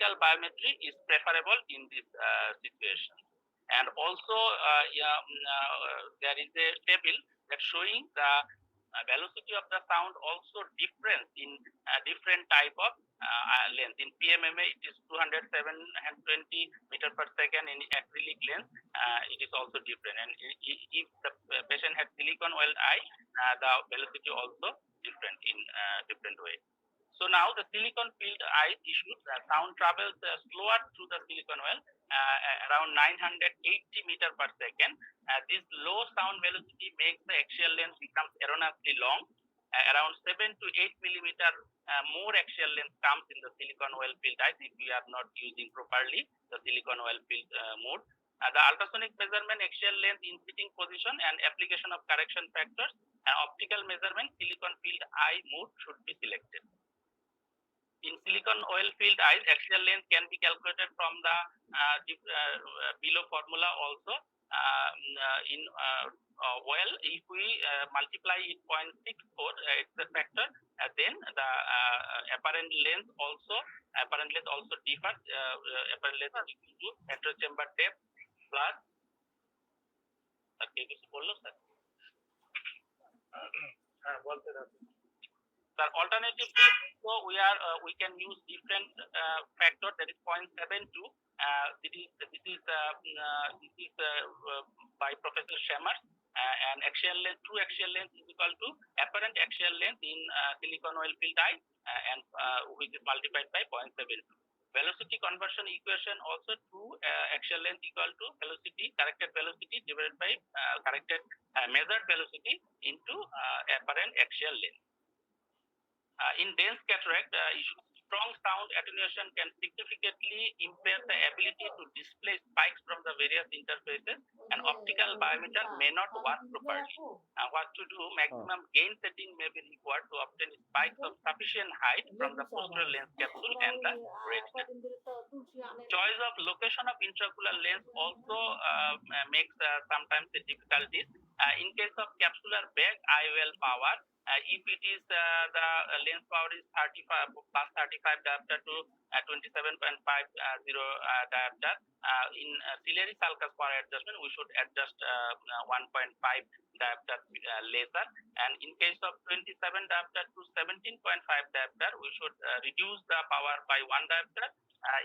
optical biometry is preferable in this situation. And also there is a table that showing the velocity of the sound also difference in different type of length. In PMMA it is 207 and 20 meter per second. In acrylic lens it is also different, and if the patient had silicone oil eye, the velocity also different in different way. So now the silicone filled eye issues, sound travels slower through the silicone oil, around 980 meter per second. This low sound velocity makes the axial length becomes erroneously long. Around 7 to 8 millimeter more axial length comes in the silicone oil filled eyes if we are not using properly the silicone oil filled mode. The ultrasonic measurement, axial length in sitting position, and application of correction factors, optical measurement, silicone filled eye mode should be selected. In silicone oil filled eyes, axial length can be calculated from the below formula also. In oil, if we multiply it 0.64, it's a factor, then the apparent length also differs. Apparent length is equal to antechamber depth plus the alternatively, so we can use different factor, that is 0.72. This is by Professor Shammer, and axial length, true axial length is equal to apparent axial length in silicone oil filled eye, and which is multiplied by 0.72. Velocity conversion equation also, true axial length equal to velocity, corrected velocity divided by corrected measured velocity into apparent axial length. In dense cataract, strong sound attenuation can significantly impair the ability to display spikes from the various interfaces, and optical biometer may not work properly. What to do? Maximum gain setting may be required to obtain spikes of sufficient height from the posterior lens capsule and the retina. Choice of location of intraocular lens also makes sometimes the difficulties. In case of capsular bag IOL power, if it is the lens power is 35 plus 35 diopter to 27.50 diopter, in ciliary sulcus power adjustment we should adjust 1.5 diopter laser, and in case of 27 diopter to 17.5 diopter we should reduce the power by 1 diopter.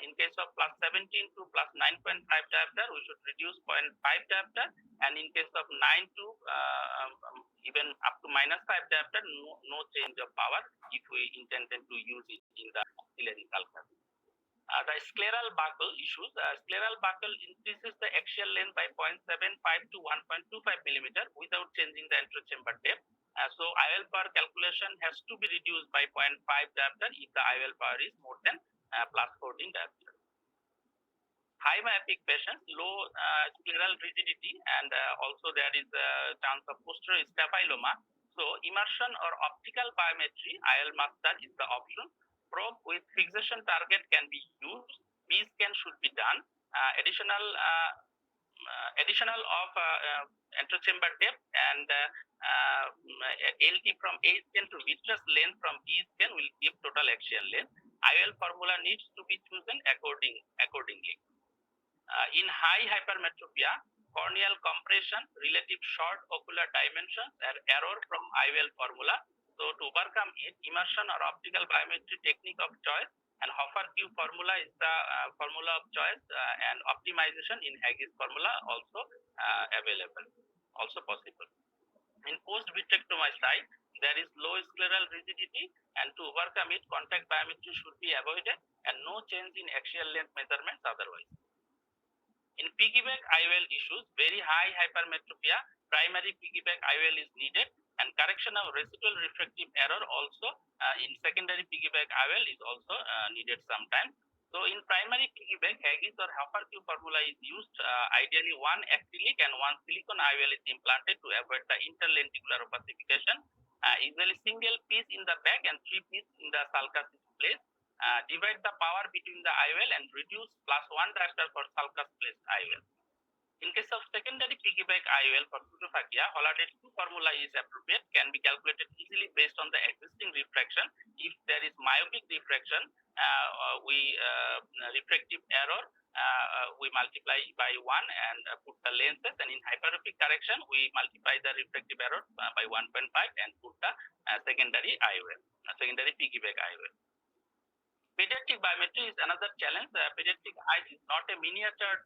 In case of plus 17 to plus 9.5 diopter, we should reduce 0.5 diopter, and in case of 9 to even up to minus 5 diopter, no change of power if we intended to use it in the ciliary sulcus. The scleral buckle issues. Scleral buckle increases the axial length by 0.75 to 1.25 millimeter without changing the antechamber depth. So IOL power calculation has to be reduced by 0.5 diopter if the IOL power is more than plus 14 diopter. High myopic patients, low scleral rigidity, and also there is a chance of posterior staphyloma. So immersion or optical biometry, IOL master is the option. Probe with fixation target can be used. B-scan should be done. Additional of antechamber depth and LT from A-scan to vitreous length from B-scan will give total axial length. IOL formula needs to be chosen accordingly. In high hypermetropia, corneal compression, relative short ocular dimensions, and error from IOL formula. So to overcome it, immersion or optical biometry technique of choice, and Hoffer-Q formula is the formula of choice, and optimization in Haggis formula also available, also possible. In post-vitrectomy site, there is low scleral rigidity, and to overcome it, contact biometry should be avoided, and no change in axial length measurements otherwise. In piggyback IOL issues, very high hypermetropia, primary piggyback IOL is needed, and correction of residual refractive error also in secondary piggyback IOL is also needed sometimes. So in primary piggyback, Haggis or Hoffer-Q formula is used. Ideally, one acrylic and one silicone IOL is implanted to avoid the interlenticular opacification. Usually single piece in the back and 3 pieces in the sulcus is placed. Divide the power between the IOL and reduce plus 1 diopter for sulcus placed IOL. In case of secondary piggyback IOL for pseudophakia, Holliday 2 formula is appropriate, can be calculated easily based on the existing refraction. If there is myopic refraction, we refractive error we multiply by 1 and put the lenses, and in hyperopic correction we multiply the refractive error by 1.5 and put the secondary IOL, secondary piggyback IOL. Pediatric biometry is another challenge. Pediatric eye is not a miniature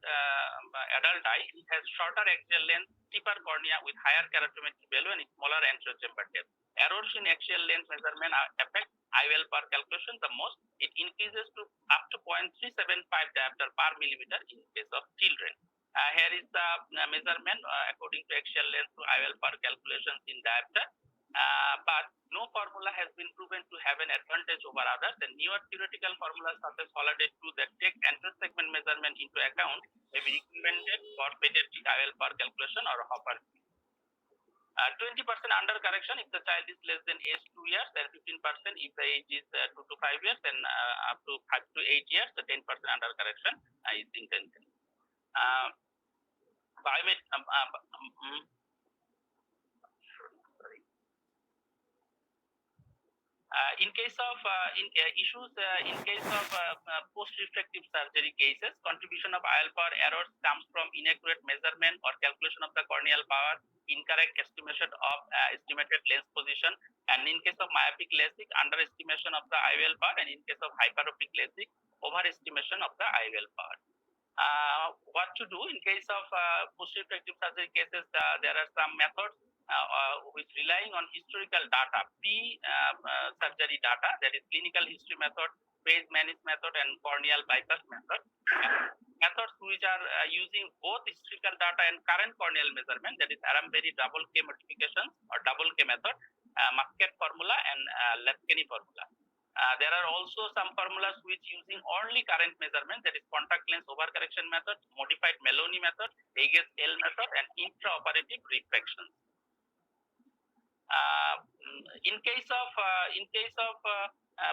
adult eye. It has shorter axial length, steeper cornea with higher keratometry value and smaller anterior chamber depth. Errors in axial length measurement affect IOL per calculation the most. It increases to up to 0.375 diopter per millimeter in case of children. Here is the measurement according to axial length to IOL per calculations in diopter. But no formula has been proven to have an advantage over others. The newer theoretical formulas such as Holliday 2 that take anterior segment measurement into account may be recommended for pediatric IOL per calculation or Hopper. 20% under correction if the child is less than age 2 years, and 15% if the age is 2 to 5 years, and up to 5 to 8 years, the 10% under correction is intentional. In case of issues, in case of post-refractive surgery cases, contribution of IOL power errors comes from inaccurate measurement or calculation of the corneal power, incorrect estimation of estimated lens position, and in case of myopic LASIK, underestimation of the IOL power, and in case of hyperopic LASIK, overestimation of the IOL power. What to do in case of post-refractive surgery cases? There are some methods which relying on historical data, pre-surgery data, that is clinical history method, phase managed method, and corneal bypass method. Methods which are using both historical data and current corneal measurement, that is Aramberi double K modification or double K method, Muscat formula, and Lepkeny formula. There are also some formulas which using only current measurement, that is contact lens overcorrection method, modified Melloni method, Haig's-L method, and intraoperative refraction. In case of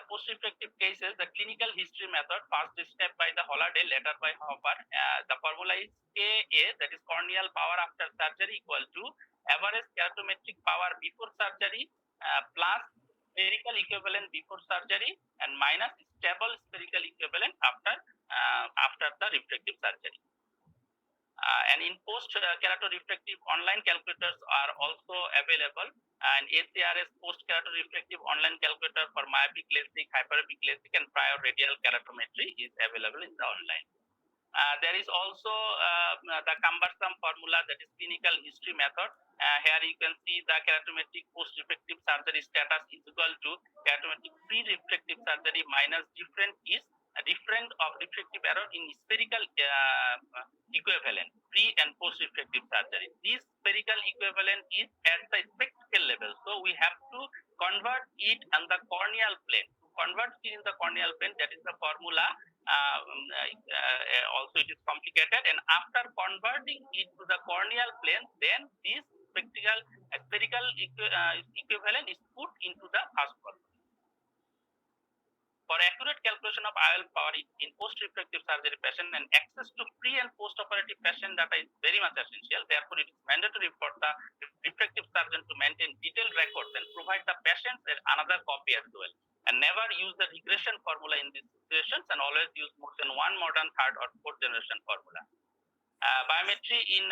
post-refractive cases, the clinical history method, first step by the Holliday, later by Hopper. The formula is KA, that is corneal power after surgery, equal to average keratometric power before surgery plus spherical equivalent before surgery and minus stable spherical equivalent after the refractive surgery. And in post-keratorefractive online calculators are also available, and ACRS post-keratorefractive online calculator for myopic LASIK, hyperopic LASIK, and prior radial keratometry is available in the online. There is also the cumbersome formula, that is clinical history method. Here you can see the keratometric post-refractive surgery status is equal to keratometric pre-refractive surgery minus different of refractive error in spherical equivalent pre and post-refractive surgery. This spherical equivalent is at the spectacle level, so we have to convert it on the corneal plane. To convert it in the corneal plane, that is the formula. Also it is complicated, and after converting it to the corneal plane, then this spherical equivalent is put into the first formula. For accurate calculation of IOL power in post-refractive surgery patient, and access to pre and post-operative patient data is very much essential. Therefore, it is mandatory for the refractive surgeon to maintain detailed records and provide the patient another copy as well. And never use the regression formula in these situations, and always use more than one modern third or fourth generation formula. Biometry in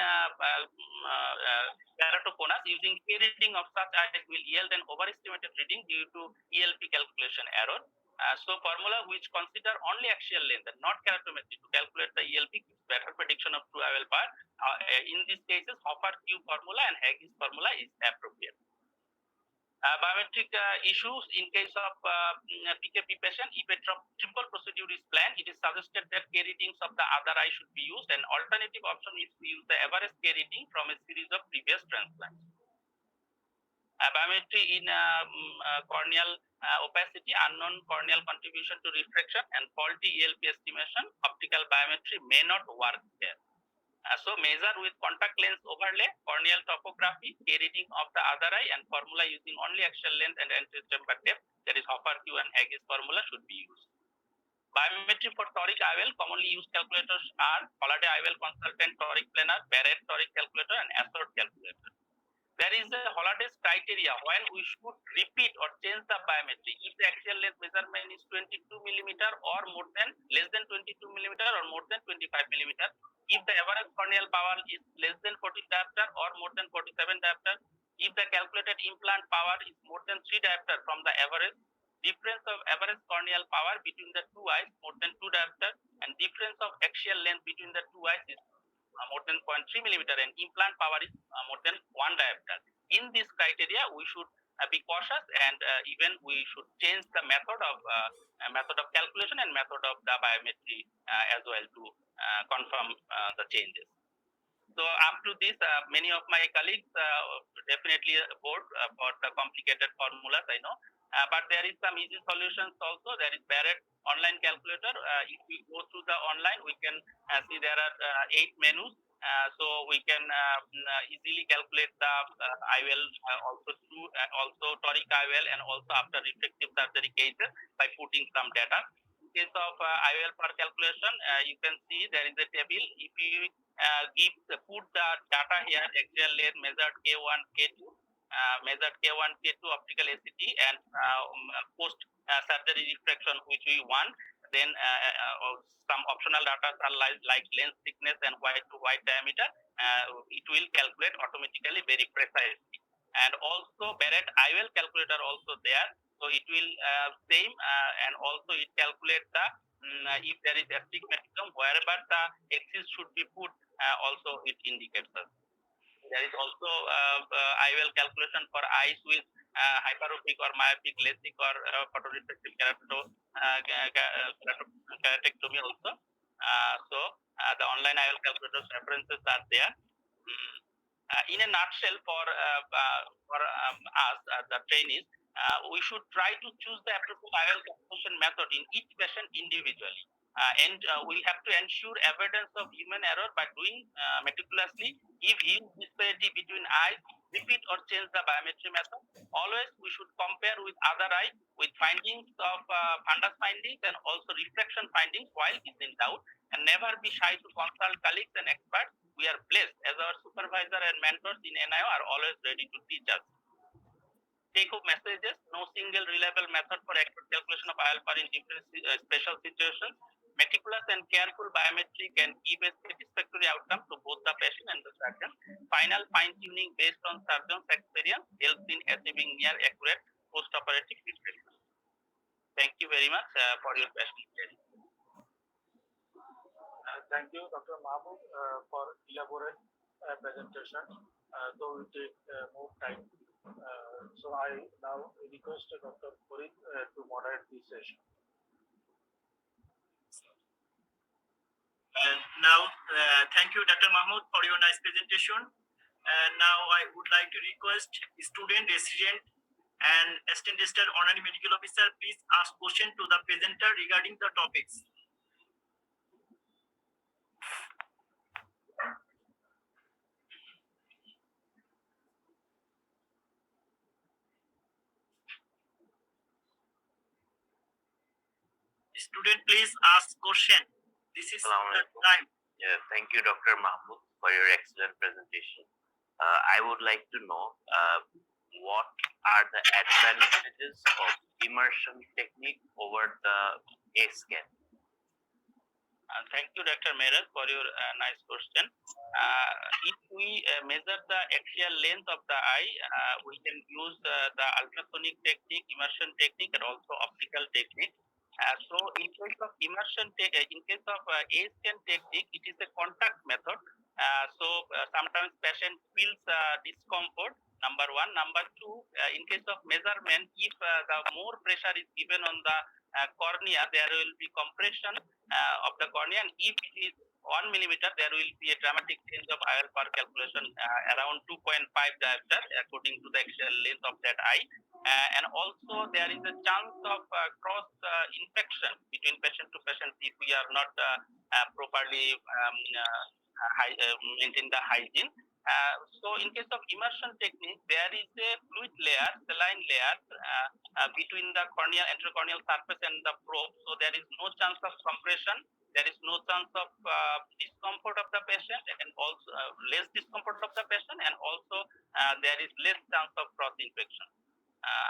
keratoconus using K reading of such eyes will yield an overestimated reading due to ELP calculation error. So formula which consider only axial length and not keratometry to calculate the ELP gives better prediction of true IOL power. In these cases, Hopper Q formula and Haig's formula is appropriate. Biometric issues in case of PKP patient, if a triple procedure is planned, it is suggested that K readings of the other eye should be used. An alternative option is to use the average K reading from a series of previous transplants. Biometry in corneal opacity, unknown corneal contribution to refraction, and faulty ELP estimation, optical biometry may not work there. So measure with contact lens overlay, corneal topography, K reading of the other eye, and formula using only axial length and anterior chamber depth, that is Hopper Q and Haig's formula should be used. Biometry for toric IOL, commonly used calculators are Holliday IOL Consultant Toric Planar, Barrett Toric Calculator, and Assort Calculator. There is a Holladays criteria when we should repeat or change the biometry if the axial length measurement is 22 millimeter or more than less than 22 millimeter or more than 25 millimeter. If the average corneal power is less than 40 diopter or more than 47 diopter, if the calculated implant power is more than 3 diopter from the average, difference of average corneal power between the two eyes more than 2 diopter, and difference of axial length between the two eyes is more than 0.3 millimeter, and implant power is more than 1 diopter. In this criteria, we should be cautious, and even we should change the method of calculation and method of the biometry as well to confirm the changes. So up to this, many of my colleagues definitely bored for the complicated formulas, I know. But there is some easy solutions also. There is Barrett online calculator. If we go through the online, we can see there are 8 menus. So we can easily calculate the IOL also toric IOL, and also after refractive surgery cases by putting some data. In case of IOL per calculation, you can see there is a table. If you put the data here, axial length measured K1, K2, measured K1, K2 optical ACT, and post surgery refraction which we want. Then some optional data are like lens thickness and white to white diameter. It will calculate automatically very precisely. And also Barrett IOL calculator also there. So it will same and also it calculates the if there is astigmatism, wherever the axis should be put, also it indicates us. There is also IOL calculation for eyes with hyperopic or myopic, LASIK or photorefractive keratectomy also. So the online IOL calculator references are there. In a nutshell, for us, the trainees, we should try to choose the appropriate IOL calculation method in each patient individually. And we have to ensure avoidance of human error by doing meticulously. If huge disparity between eyes, repeat or change the biometry method. Always we should compare with other eye with findings of fundus findings and also refraction findings while is in doubt, and never be shy to consult colleagues and experts. We are blessed as our supervisor and mentors in NIO are always ready to teach us. Take home messages: no single reliable method for accurate calculation of IOL in different special situations. Meticulous and careful biometry can give a satisfactory outcome to both the patient and the surgeon. Final fine-tuning based on surgeon's experience helps in achieving near accurate post-operative refraction. Thank you very much for your question. Thank you, Dr. Mahmood, for elaborate presentation. Though we take more time. So I now request Dr. Purit to moderate this session. Now, thank you, Dr. Mahmood, for your nice presentation. And now I would like to request student, resident, and assistant registered honorary medical officer, please ask question to the presenter regarding the topics. Student, please ask question. This is the time. Yeah, thank you, Dr. Mahmood, for your excellent presentation. I would like to know what are the advantages of immersion technique over the A-scan? Thank you, Dr. Mehrez, for your nice question. If we measure the axial length of the eye, we can use the ultrasonic technique, immersion technique, and also optical technique. So in case of in case of A-scan technique, it is a contact method. So sometimes patient feels discomfort. Number one. Number two, in case of measurement, if the more pressure is given on the cornea, there will be compression of the cornea, and if it is 1 millimeter, there will be a dramatic change of IOL per calculation around 2.5 diopter according to the axial length of that eye. And also there is a chance of cross infection between patient to patient if we are not properly maintain the hygiene. So in case of immersion technique, there is a fluid layer, saline layer between the corneal intracorneal surface and the probe. So there is no chance of compression. There is no chance of discomfort of the patient, and also less discomfort of the patient, and also there is less chance of cross infection.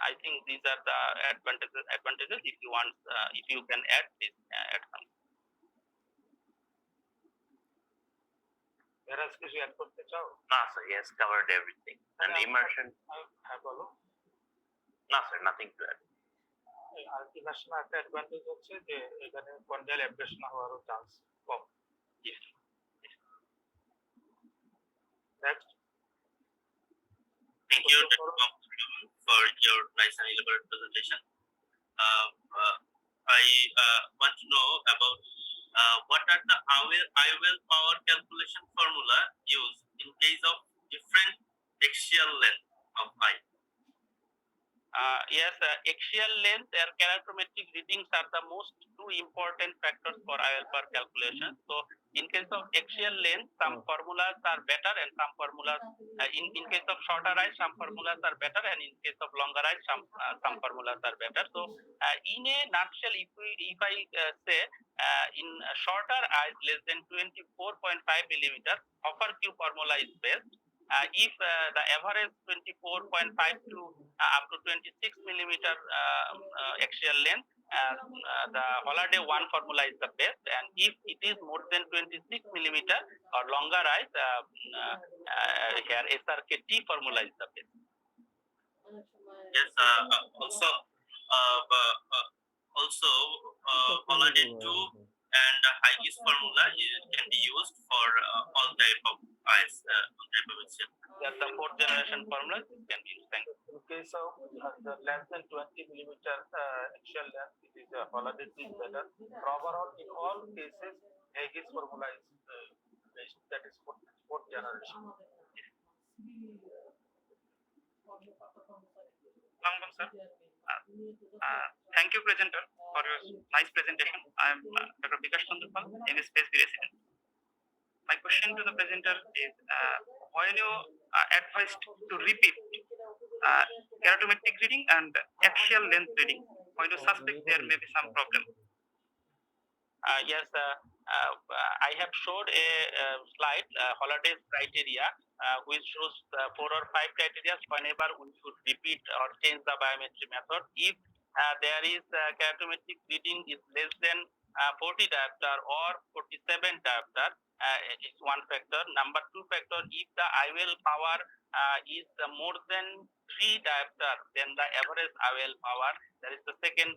I think these are the advantages. If you want, if you can add this, add some. Whereas কিছু add করতে চাও? No, sir, he has covered everything. And immersion, হ্যাঁ বলো। no, sir, nothing to add. আর immersion একটা advantage হচ্ছে যে এখানে কন্ডাইল অ্যাব্রেশন হওয়ারও চান্স কম। Yes. Next Thank you, Dr. Mahmood, for your nice and elaborate presentation. I want to know about what are the IOL power calculation formula used in case of different axial length of eye. Yes, axial length and keratometric readings are the most two important factors for IOL power calculation. So, in case of axial length, some formulas are better, and some formulas, in case of shorter eyes, some formulas are better, and in case of longer eyes, some formulas are better. So, in a nutshell, if I say in shorter eyes less than 24.5 millimeter, upper Q formula is best. If the average 24.5 to up to 26 millimeter axial length, the Holiday 1 formula is the best, and if it is more than 26 millimeter or longer eyes, here SRK-T formula is the best. Yes, also Holiday 2 and Higis formula can be used for all type of eyes, all type of axial. That's the fourth generation formula can be used. Thank you. In case of the less than 20 millimeter axial length, it is Holiday is better. Overall, in all cases, Haigis formula is best. That is fourth generation. Welcome, sir. Thank you, presenter, for your nice presentation. I am Dr. Bikash Chandrapal, MSPSB resident. My question to the presenter is, when you advised to repeat keratometric reading and axial length reading, when you suspect there may be some problem? Yes, I have showed a slide, Holiday's criteria, which shows 4 or 5 criteria whenever we should repeat or change the biometry method. If there is keratometric reading is less than 40 diopter or 47 diopter, is one factor. Number 2 factor, if the IOL power is more than 3 diopter than the average IOL power, that is the second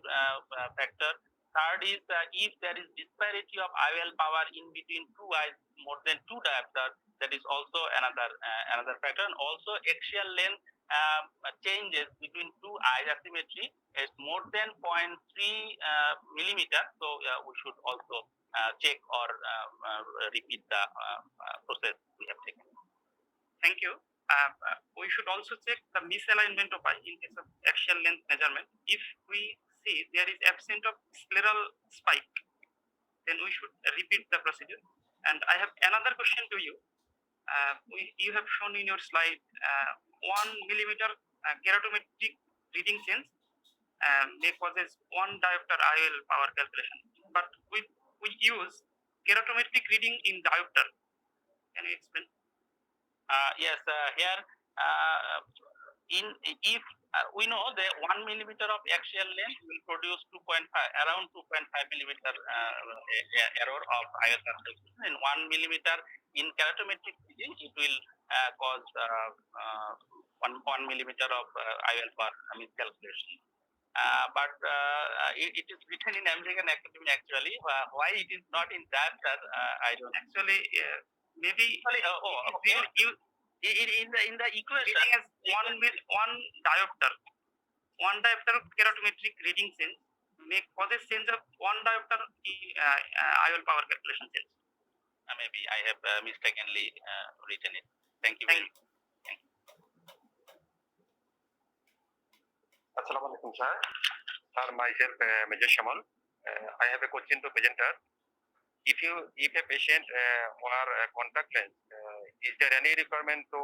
factor. Third is if there is disparity of IOL power in between two eyes more than 2 diopter, that is also another factor. And also axial length changes between two eyes asymmetry is more than 0.3 millimeter. So we should also check or repeat the process we have taken. Thank you. We should also check the misalignment of eye in case of axial length measurement. If we see there is absence of scleral spike, then we should repeat the procedure. And I have another question to you. You have shown in your slide 1 millimeter keratometric reading sense may causes 1 diopter IOL power calculation, but we use keratometric reading in diopter. Can you explain? Yes, here if we know that 1 millimeter of axial length will produce around 2.5 millimeter error of IOL calculation, and 1 millimeter in keratometric reading it will cause 1 millimeter of IOL power miscalculation. But it is written in American Academy actually. Why it is not in that? I don't actually. Maybe okay. In the equation reading as 1 diopter. 1 diopter keratometric reading sense may causes sense of 1 diopter IOL power calculation sense. Maybe I have mistakenly written it. Thank you. Thank you. Assalamu alaikum, sir. Sir, myself, Major Shamal. I have a question to presenter. If a patient wear contact lens, is there any requirement to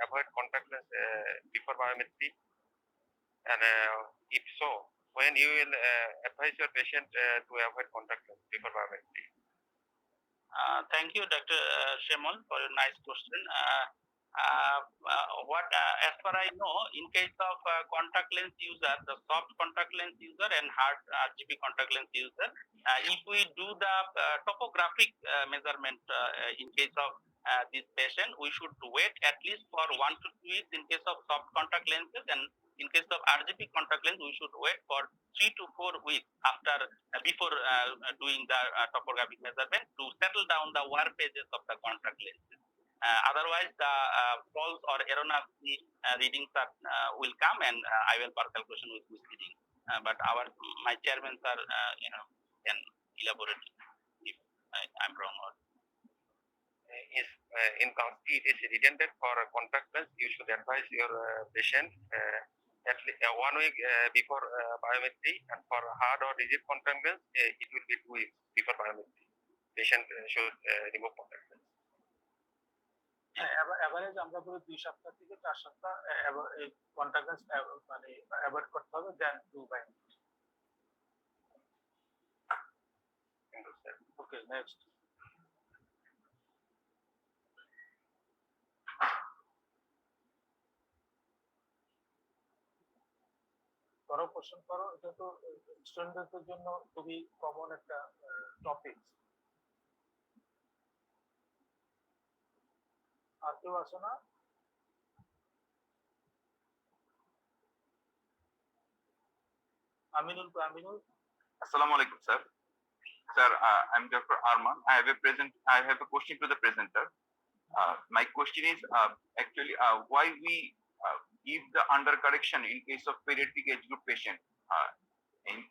avoid contact lens before biometry? And if so, when you will advise your patient to avoid contact lens before biometry? Thank you, Dr. Shemal, for your nice question. As far I know, in case of contact lens user, the soft contact lens user and hard RGB contact lens user, if we do the topographic measurement in case of this patient, we should wait at least for 1 to 2 weeks in case of soft contact lenses, and in case of RGB contact lens, we should wait for 3 to 4 weeks after before doing the topographic measurement to settle down the wear phases of the contact lenses. Otherwise, the false or erroneous readings will come, and IOL bar calculation will be misleading. But my chairmen are can elaborate if I'm wrong or. Is in County it is written that for contact lens you should advise your patient at least 1 week before biometry, and for hard or rigid contact lens it will be 2 weeks before biometry. Patient should remove contact lens. Average আমরা বলি 2 সপ্তাহ থেকে 4 সপ্তাহ এই contact lens মানে avoid করতে হবে দেন two by. Okay, next. করো, কোশ্চেন করো। এটা তো স্টুডেন্টদের জন্য খুবই কমন একটা টপিক। আর কেউ আসো না? Aminul, Assalamu alaikum, sir. Sir, I'm Dr. Arman. I have a question to the presenter. My question is actually why we give the undercorrection in case of pediatric age group patient.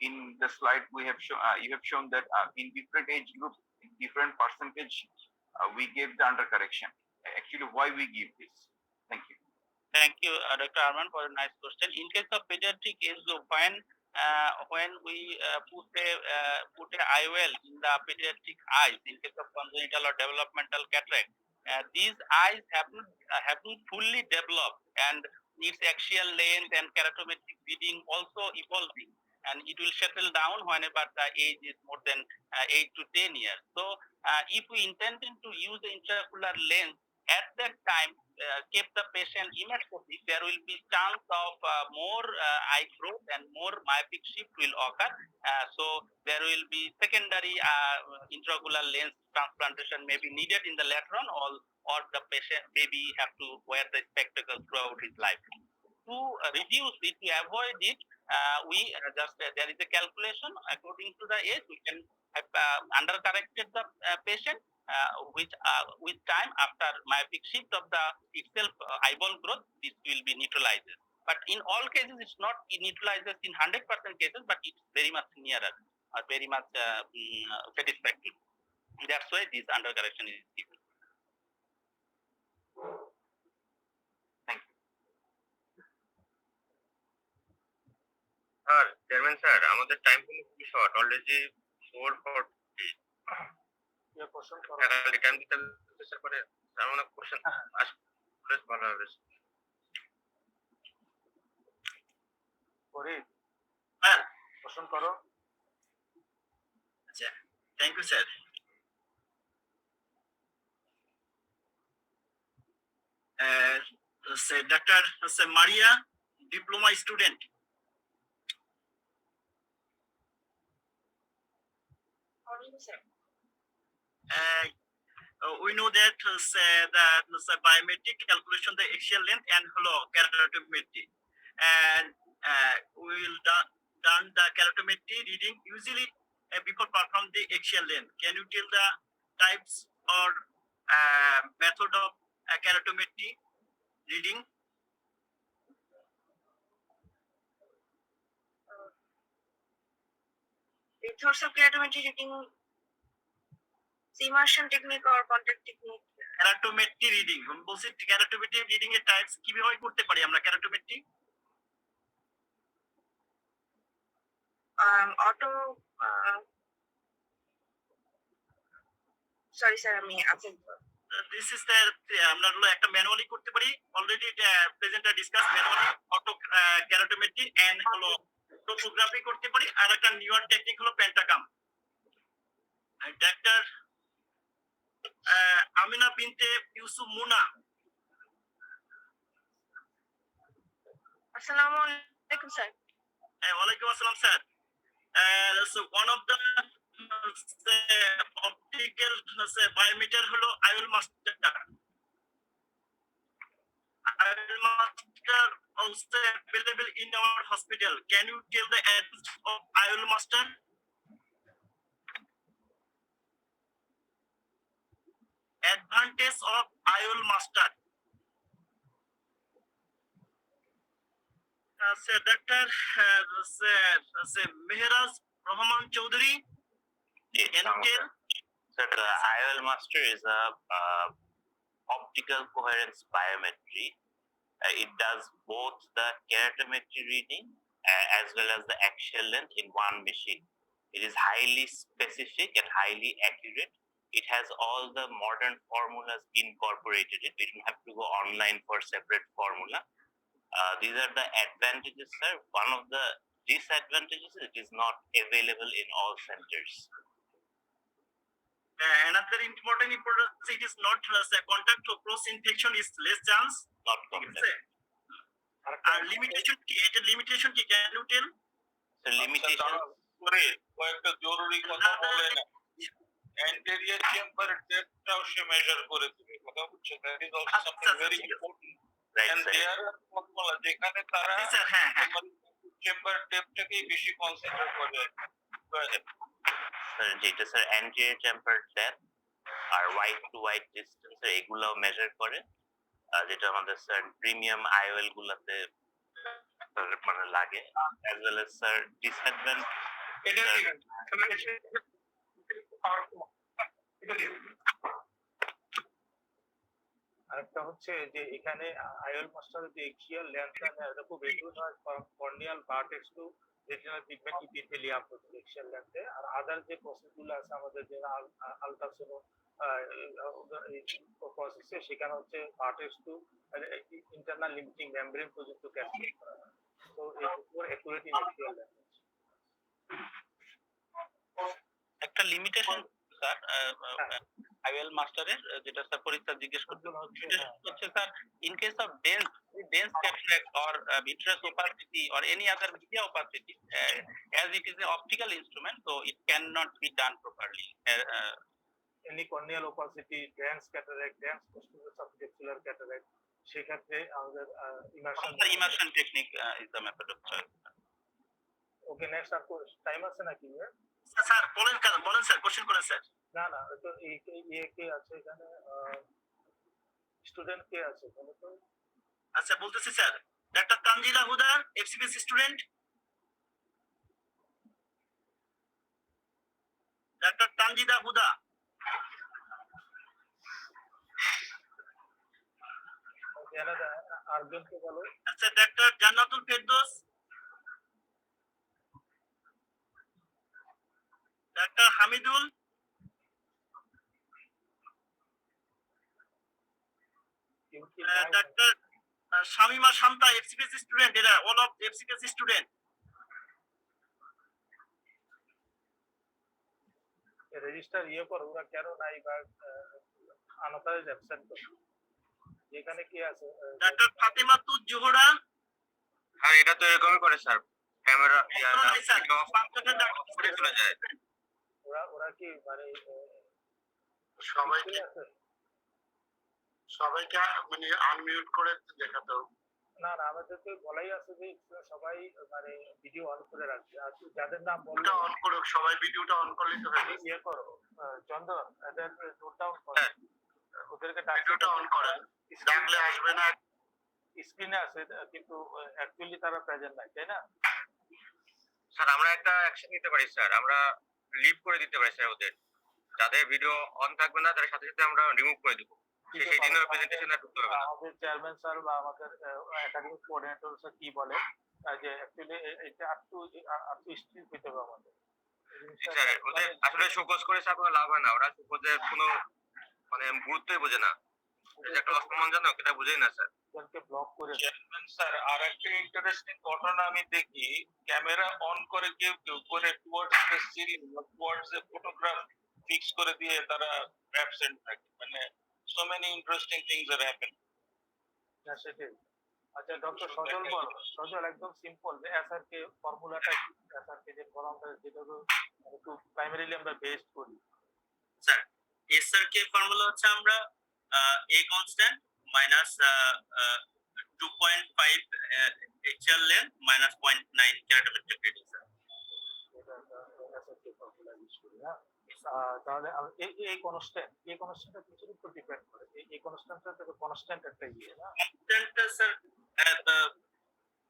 In the slide we have shown, you have shown that in different age groups, different percentage, we gave the undercorrection. Actually, why we give this? Thank you. Thank you, Dr. Arman, for a nice question. In case of pediatric age group, when we put a IOL in the pediatric eyes, in case of congenital or developmental cataract, these eyes have to fully develop, and its axial length and keratometric reading also evolving, and it will settle down whenever the age is more than 8 to 10 years. So, if we intended to use the intraocular lens at that time, keep the patient immersively, there will be chance of more eye growth and more myopic shift will occur. So there will be secondary intraocular lens transplantation may be needed in the later on, or the patient maybe have to wear the spectacles throughout his life. To reduce it, to avoid it, we there is a calculation according to the age. We can have undercorrected the patient, which with time after myopic shift of the itself eyeball growth, this will be neutralized. But in all cases, it's not neutralizes in 100% cases, but it's very much nearer or very much satisfactory. That's why this undercorrection is given. Thank you. Chairman sir, আমাদের time কিন্তু খুবই short, already 4:40। Question করো। Time দিতে sir পরে আমার অনেক question আসলে ভালো হবে। করি, হ্যাঁ, কোশ্চেন করো। আচ্ছা, thank you sir. Dr. Maria, diploma student. We know that the biometric calculation, the axial length and keratometry, and we will done the keratometry reading usually before perform the axial length. Can you tell the types or method of keratometry reading? Methods of keratometry reading, immersion technique or contact technique. Keratometry reading, বলছি keratometry reading এর types কিভাবে করতে পারি আমরা keratometry? Auto, sorry sir, আমি আপনি This is the আমরা হলো একটা ম্যানুয়ালি করতে পারি, already presenter discuss manually auto keratometry and হলো টোপোগ্রাফি করতে পারি, আর একটা নিউয়ার টেকনিক হলো pentacam. Doctor Amina Binte Yusuf Muna, Assalamu alaikum, sir. Walaikum assalam, sir. So one of the optical biometer হলো IOL master. IOL master also available in our hospital. Can you tell the address of IOL master? Advantage of IOL master. Sir, Dr. Mehraj Rahman Chaudhary, Yes, can you tell? So the IOL Master is a optical coherence biometry. It does both the keratometry reading as well as the axial length in one machine. It is highly specific and highly accurate. It has all the modern formulas incorporated. We don't have to go online for separate formula. These are the advantages, sir. One of the disadvantages is it is not available in all centers. Another important it is not contact or cross infection is less chance. Not contact. Limitation কি এটা limitation কি can you tell? So limitation. করে কয়েকটা জরুরি কথা বলেন anterior chamber depthটাও সে measure করে দিবে কথা বুঝছো that is also something very important Right, and sir. there are formula যেখানে তারা স্যার হ্যাঁ হ্যাঁ chamber depthটাকেই বেশি consider করে Sir, যেটা স্যার anterior chamber depth আর wide to wide distance এগুলাও মেজার করে যেটা আমাদের স্যার প্রিমিয়াম আইওএল গুলাতে মানে লাগে as well as sir disadvantage এটা আরেকটা হচ্ছে যে এখানে আইওএল মাস্টারের যে এক্সিয়াল লেন্থটা এটা খুব রিডিউস হয় corneal vertex to retinal pigment epithelium up to axial লেন্থে আর আদার যে প্রসেসগুলো আছে আমাদের যে আলট্রাসোনো প্রসেসে সেখানে হচ্ছে vertex to internal limiting membrane পর্যন্ত ক্যাপচার করা হয় তো এর উপর অ্যাকুরেট ইন এক্সিয়াল লেন্থ একটা লিমিটেশন স্যার আইওএল মাস্টারের যেটা স্যার পরীক্ষা জিজ্ঞেস করতে হচ্ছে sir in case of dense cataract or vitreous opacity or any other media opacity as it is an optical instrument so it cannot be done properly any corneal opacity dense cataract dense subcapsular cataract সেক্ষেত্রে আমাদের immersion technique is the method of choice okay next আর time আছে নাকি sir বলেন sir question করেন sir না না তো এই কে আছে এখানে স্টুডেন্ট কে আছে বলো তো আচ্ছা বলতেছি sir doctor Tanzila Huda FCPS student doctor Tanjida Huda আরজন কে বলো আচ্ছা doctor Jannatul Ferdous doctor Hamidul doctor Shamima Shanta FCPS student এরা all of FCPS student register করো ওরা কেন নাই বা আনতারে অ্যাবসেন্ট করো এখানে কি আছে ডাক্তার ফাতেমাতুজ জোহরা হ্যাঁ এটা তো এরকমই করে স্যার ক্যামেরা চলে যায় ওরা কি মানে সবাইকে মানে আনমিউট করে দেখাতে হবে না না আমাদেরকে বলাই আছে যে সবাই মানে ভিডিও অন করে রাখবে আর যাদের নাম বললো অন করো সবাই ভিডিওটা অন করলে তো ইয়ে করো চন্দন এদের নোট ডাউন করো ওদেরকে ভিডিওটা অন করেন ডাকলে আসবে না স্ক্রিনে আছে কিন্তু অ্যাকচুয়ালি তারা প্রেজেন্ট নাই তাই না স্যার আমরা একটা অ্যাকশন নিতে পারি স্যার আমরা লিভ করে দিতে পারি স্যার ওদের যাদের ভিডিও অন থাকবে না তার সাথে সাথে আমরা রিমুভ করে দেব সেই দিনের প্রেজেন্টেশনে ঢুকতে হবে না আমাদের চেয়ারম্যান স্যার বা আমাদের একাডেমিক কোঅর্ডিনেটর স্যার কি বলে যে অ্যাকচুয়ালি এটা আপ টু স্ট্রিট হতে হবে আমাদের স্যার ওদের আসলে শোকজ করে স্যার কোনো লাভ হয় না ওরা শোকজের কোনো মানে গুরুত্বই বোঝে না এটা একটা অসম্মানজনক এটা বুঝেই না স্যার ওদেরকে ব্লক করে চেয়ারম্যান স্যার আর একটা ইন্টারেস্টিং ঘটনা আমি দেখি ক্যামেরা অন করে কেউ কেউ করে towards the ceiling towards the photograph fix করে দিয়ে তারা অ্যাবসেন্ট থাকে মানে so many interesting things are happening না সেটাই আচ্ছা ডক্টর সজল বল, সজল একদম সিম্পল যে এসআরকে ফর্মুলাটা কি, এসআরকে যে ফর্মুলা যেটা একটু প্রাইমারিলি আমরা বেস্ট করি। স্যার এসআরকে ফর্মুলা হচ্ছে আমরা a constant minus 2.5 axial length minus 0.9 characteristic rating sir. এটা এসআরকে ফর্মুলা ইউজ করি। হ্যাঁ তাহলে এই কনস্ট্যান্টটা কিছুর উপর ডিপেন্ড করে, এই কনস্ট্যান্টটা তো কনস্ট্যান্ট একটা ইয়ে না। কনস্ট্যান্টটা স্যার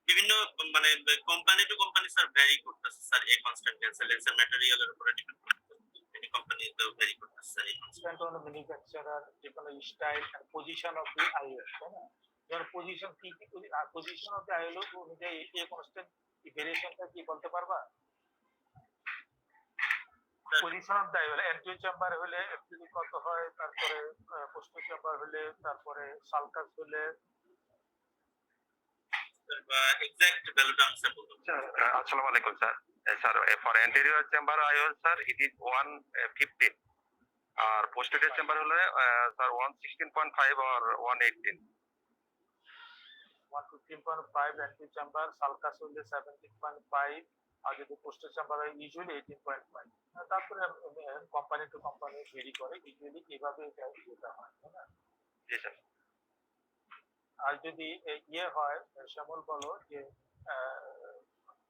বিভিন্ন মানে company to company sir vary করতেছে স্যার। এই কনস্ট্যান্ট লেন্সের ম্যাটেরিয়ালের উপরে ডিপেন্ড করতেছে, এই কোম্পানিতে ভ্যারি করতেছে স্যার। এই কনস্ট্যান্ট হলো ম্যানুফ্যাকচারার যে কোনো style and position of the IOL, তাই না? যেমন পজিশন কি পজিশন অফ দি আইএল অনুযায়ী এই কনস্ট্যান্ট কি ভেরিয়েশনটা কি বলতে পারবা? Position of the IOL anterior chamber হলে এফটিডি কত হয়, তারপরে পোস্ট চেম্বার হলে, তারপরে সালকাস হলে এক্সাক্ট ভ্যালুটা আনসার বলতে Sir, Assalamualaikum, sir. Sir, for anterior chamber IOL, sir, it is 115. Or posterior chamber হলে sir 116.5 or 118. 115.5 entry chamber, sulcus হলে 17.5, আর যদি পোস্ট চেম্বার হয় ইউজুয়ালি 18.5। তারপরে কোম্পানি টু কোম্পানি ভেরি করে, ইউজুয়ালি এইভাবে এটা হয়, তাই না? জি স্যার। আর যদি ইয়ে হয় শ্যামল বলো যে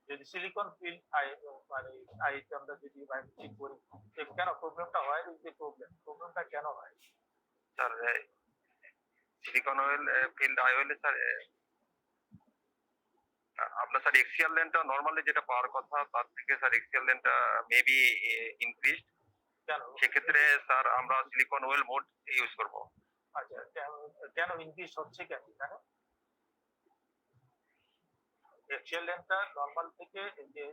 যদি সিলিকন ফিল মানে আইতে আমরা যদি ঠিক করি কেন প্রবলেমটা হয়, যে প্রবলেমটা কেন হয়? Sir silicone oil filled IOL sir আপনার স্যার এক্সিয়াল লেন্থটা নরমালি যেটা পাওয়ার কথা তার থেকে স্যার এক্সিয়াল লেন্থটা মেবি ইনক্রিজড। কেন সেক্ষেত্রে স্যার আমরা সিলিকন অয়েল মোড ইউজ করব। আচ্ছা কেন ইনক্রিজ হচ্ছে কেন জানো? এক্সিয়াল লেন্থটা নরমাল থেকে যে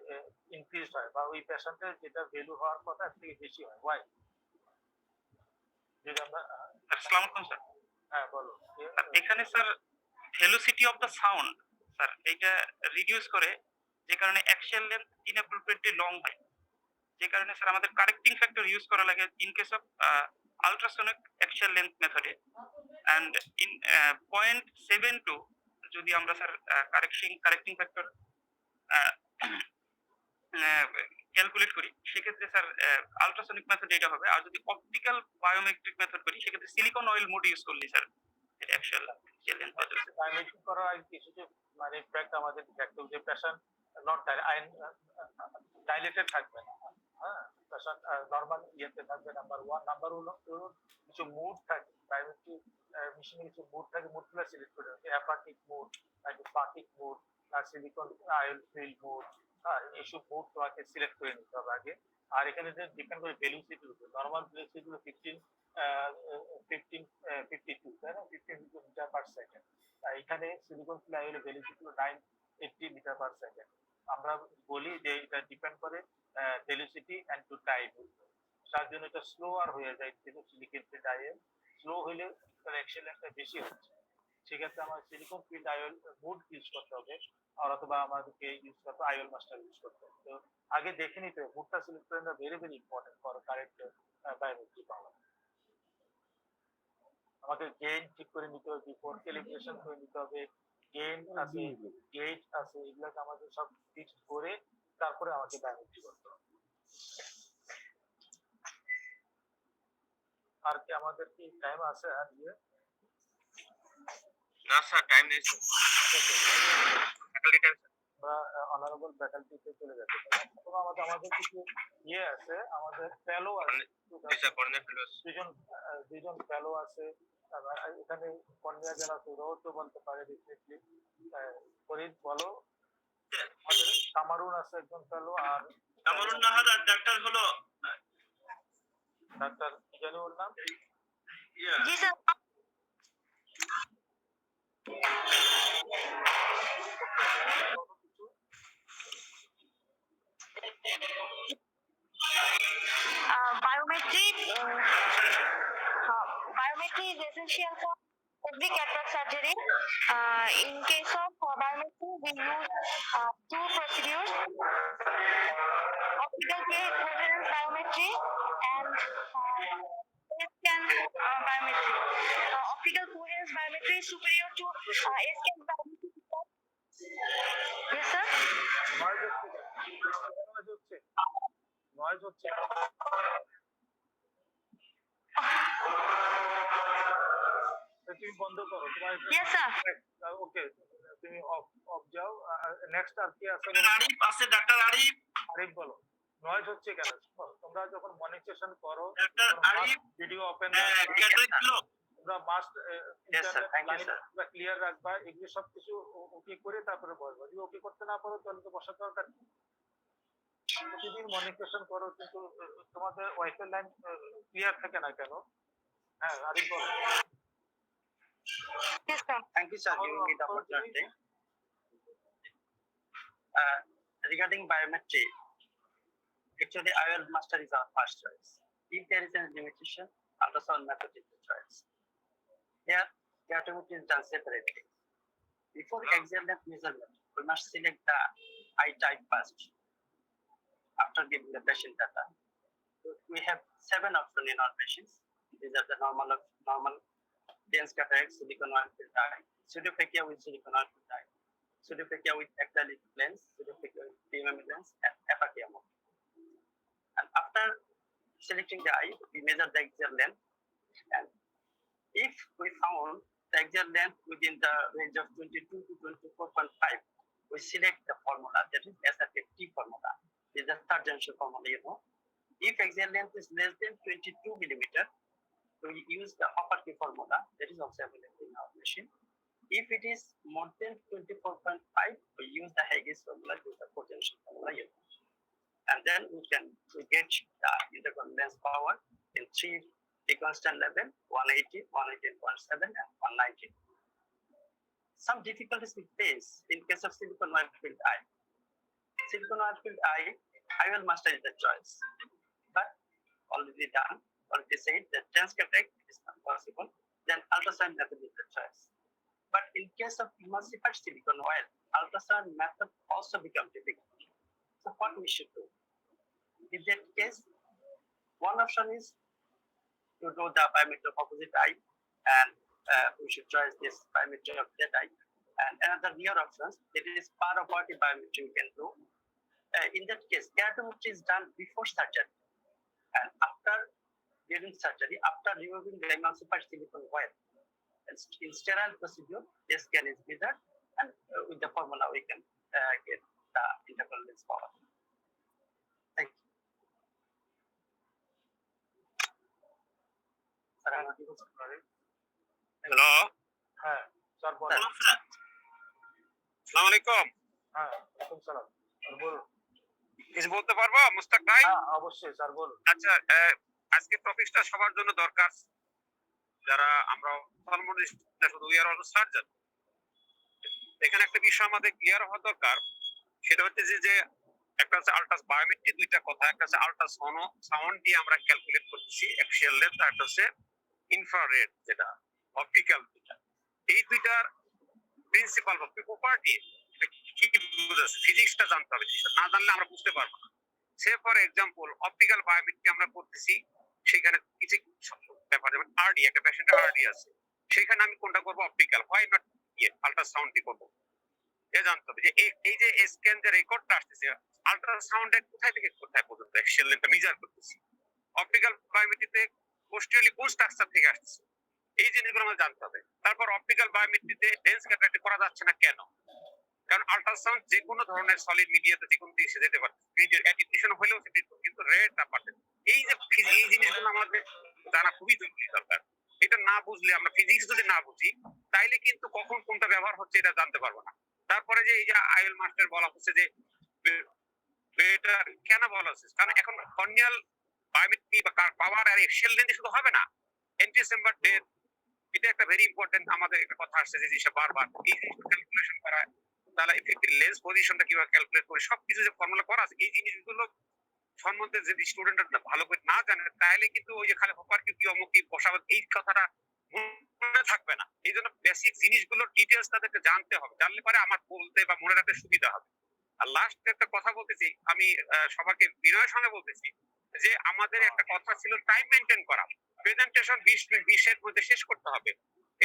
ইনক্রিজ হয় বা ওই পেশেন্টের যেটা ভ্যালু হওয়ার কথা এর থেকে বেশি হয়, ওয়াই? যদি আমরা আসসালামু আলাইকুম স্যার। হ্যাঁ বলো। এখানে sir velocity of the sound sir এটা রিডিউস করে, যে কারণে অ্যাকশন লেন্থ ইনঅ্যাপ্রোপ্রিয়েটলি লং হয়, যে কারণে স্যার আমাদের কারেক্টিং ফ্যাক্টর ইউজ করা লাগে in case of ultrasonic action length মেথডে। অ্যান্ড ইন 0.72 যদি আমরা স্যার কারেক্টিং ফ্যাক্টর ক্যালকুলেট করি সেক্ষেত্রে স্যার আলট্রাসোনিক মেথড এটা হবে। আর যদি অপটিক্যাল বায়োমেট্রিক মেথড করি সেক্ষেত্রে সিলিকন অয়েল মোড ইউজ করলে স্যার এটা অ্যাকচুয়াল লেন্থ পাওয়া যাবে। ডাইলেশন করা আর কিছু যে মানে ইনফ্যাক্ট আমাদের দেখতে যে পেশেন্ট নট ডাইলেটেড থাকবে না, হ্যাঁ পেশেন্ট নরমাল ইয়েতে থাকবে। নাম্বার হলো কিছু মুড থাকে বায়োমেট্রি মেশিনে, কিছু মুড থাকে, মুডগুলো সিলেক্ট করে হবে অ্যাপাটিক মুড নাকি ফাটিক মুড না সিলিকন আয়েল ফিল মুড, হ্যাঁ এইসব মুড তোমাকে সিলেক্ট করে নিতে হবে আগে। আর এখানে যে ডিপেন্ড করে ভেলোসিটির উপর, নরমাল ভেলোসিটি হলো 52 তাই না, 15 মিটার পার সেকেন্ড। এখানে সিলিকন ফ্লাই হলে ভেলোসিটি হলো 980 মিটার পার সেকেন্ড। আমরা বলি যে এটা ডিপেন্ড করে ভেলোসিটি এন্ড টু টাইম, তার জন্য এটা স্লোয়ার হয়ে যায়। সিলিকন ফিল্ড আইএল স্লো হলে তার অ্যাকশন লেন্থটা বেশি হচ্ছে, সেক্ষেত্রে আমার silicon field IL mode use করতে হবে, আর অথবা আমাদেরকে ইউজ করতে আইএল মাস্টার ইউজ করতে হবে। তো আগে দেখে নিতে হবে মুডটা সিলেক্ট করে নেওয়া very important for correct biometry পাওয়া। আমাকে গেইন ঠিক করে নিতে হবে, বিফোর ক্যালিব্রেশন করে নিতে হবে, গেইন আছে গেট আছে, এগুলোকে আমাদের সব ফিক্স করে তারপরে আমাকে বায়োমেট্রি করতে হবে। আর কি আমাদের কি টাইম আছে? আর ইয়ে না স্যার টাইম নেই ফ্যাকাল্টি টাইম। আমরা অনারেবল ফ্যাকাল্টিতে চলে যেতে পারি, অথবা আমাদের কিছু ইয়ে আছে, আমাদের ফেলো আছে, দুজন ফেলো আছে এখানে। কর্নিয়া যারা আছে ওরাও তো বলতে পারে ডেফিনেটলি। ফরিদ বলো। আমাদের কামারুন আছে একজন ফেলো, আর কামরুন নাহার আর ডাক্তার হলো ডাক্তার কি জানি ওর নাম? জি sir. Biometry is essential for every cataract surgery. In case of biometry, we use two procedures: optical coherence biometry and scan biometry. Optical coherence biometry is superior to scan biometry তুমি বন্ধ করো তোমার Yes, sir. ওকে তুমি of যাও next আর কি আছে আরিফ আছে, doctor Arif. Arif বলো নয়েজ হচ্ছে কেন তোমরা যখন মর্নিং সেশন করো doctor Arif, video open cataract block. তোমরা must Yes, sir. Thank you, sir. Clear রাখবা এগুলো সব কিছু ওকে করে তারপরে বসবা যদি ওকে করতে না পারো তাহলে তো বসার দরকার নেই। প্রতিদিন মর্নিং সেশন করো কিন্তু তোমাদের ওয়াইফাই লাইন ক্লিয়ার থাকে না কেন? হ্যাঁ আরিফ বলো। Yes, sir. Thank you, sir, giving me the opportunity. Regarding biometry, actually, IOL master is our first choice. If there is any limitation, ultrasound method is the choice. Here, keratometry is done separately. Before axial length measurement, we must select the eye type first. After giving the patient data, we have 7 options in our machines. These are the normal dense cataract, silicone oil filled eye, pseudophakia with silicone oil filled eye, pseudophakia with acrylic lens, pseudophakia with PMMA lens, and aphakia mode. And after selecting the eye, we measure the axial length, and if we found the axial length within the range of 22 to 24.5, we select the formula, that is SRKT formula. This is the third generation formula, you know. If axial length is less than 22 millimeter, we use the upper K formula, that is also available in our machine. If it is more than 24.5, we use the Haigis formula, which is the fourth generation formula, you know. And then we get the integral lens power in 3 constant level, 180, 118.7, and 190. Some difficulties we face in case of silicone oil filled eye. Silicone oil filled eye, IOL master is the choice. But already done, already said that dense cataract is not possible, then ultrasound method is the choice. But in case of emulsified silicone oil, ultrasound method also becomes difficult. So what we should do? In that case, one option is to do the biometry of opposite eye, and we should choose this biometry of that eye. And another near options, it is para-operative biometry we can do. In that case, keratometry is done before surgery, and during surgery, after removing the emulsified silicone oil. And in sterile procedure, this scan is measured, and with the formula we can get the integral lens power. Thank you. Sir, I'm not able to correct. Hello. হ্যাঁ sir বলো। আসসালামু আলাইকুম। হ্যাঁ ওয়ালাইকুম সালাম sir বলুন। কিছু বলতে পারবো মুস্তাক ভাই? হ্যাঁ অবশ্যই স্যার বলুন। আচ্ছা, আজকে টপিকটা সবার জন্য দরকার, যারা আমরা অপথলমোলজিস্ট না, শুধু উই আর অলসো সার্জন। এখানে একটা বিষয় আমাদের ক্লিয়ার হওয়া দরকার, সেটা হচ্ছে যে একটা হচ্ছে আল্ট্রাস বায়োমেট্রি, দুইটা কথা, একটা হচ্ছে আল্ট্রাসাউন্ড দিয়ে আমরা ক্যালকুলেট করতেছি অ্যাক্সিয়াল লেন্থ, আর একটা হচ্ছে ইনফ্রারেড যেটা অপটিক্যাল, এই দুইটার প্রিন্সিপাল বা প্রপার্টি কি বুঝাচ্ছে, ফিজিক্সটা জানতে হবে, না জানলে আমরা বুঝতে পারবো না। সে ফর এক্সাম্পল অপটিক্যাল বায়োমেট্রি আমরা করতেছি, সেখানে কিছু ব্যাপার, যেমন আরডি, একটা পেশেন্টের আরডি আছে, সেখানে আমি কোনটা করবো অপটিক্যাল, হয় নট আল্ট্রাসাউন্ড দিয়ে করবো। এ জানতে হবে যে এই যে স্ক্যান যে রেকর্ডটা আসতেছে, আল্ট্রাসাউন্ডের কোথায় থেকে কোথায় পর্যন্ত অ্যাক্সিয়াল লেন্থটা মেজার করতেছি, অপটিক্যাল বায়োমেট্রিতে পোস্টেরিয়রলি কোন স্ট্রাকচার থেকে আসতেছে, এই জিনিসগুলো আমাদের জানতে হবে। তারপর অপটিক্যাল বায়োমেট্রিতে ডেন্স ক্যাটারাক্ট করা যাচ্ছে না কেন? কারণ আল্ট্রাসাউন্ড যে কোনো ধরনের সলিড মিডিয়াতে যে কোনো দিকে যেতে পারে, অ্যাটিটিউশন হলেও কিন্তু রেটটা পারে। এই যে এই জিনিসগুলো আমাদের জানা খুবই জরুরি দরকার। এটা না বুঝলে, আমরা ফিজিক্স যদি না বুঝি, তাইলে কিন্তু কখন কোনটা ব্যবহার হচ্ছে এটা জানতে পারবো না। তারপরে যে এই যে আইএল মাস্টার বলা হচ্ছে যে এটা কেন বলা হচ্ছে, কারণ এখন কর্নিয়াল বায়োমেট্রি বা পাওয়ার আর এক্সিয়াল লেন্থ শুধু হবে না, এন্টিসেম্বার ডেথ, এটা একটা ভেরি ইম্পর্টেন্ট আমাদের একটা কথা আসছে যে জিনিসটা বারবার এই জিনিসটা ক্যালকুলেশন করা, তাহলে ইফেক্টিভ লেন্স পজিশনটা কিভাবে ক্যালকুলেট করে, সবকিছু যে ফর্মুলা করা আছে, এই জিনিসগুলো সম্বন্ধে যদি স্টুডেন্টরা ভালো করে না জানে, তাহলে কিন্তু ওই যে খালি হোপার কি অমুকি বসাবে, এই কথাটা মনে থাকবে না। এই জন্য বেসিক জিনিসগুলো ডিটেলস তাদেরকে জানতে হবে, জানলে পরে আমার বলতে বা মনে রাখতে সুবিধা হবে। আর লাস্ট একটা কথা বলতেছি, আমি সবাইকে বিনয়ের সঙ্গে বলতেছি যে আমাদের একটা কথা ছিল টাইম মেনটেন করা, প্রেজেন্টেশন 20-এর মধ্যে শেষ করতে হবে,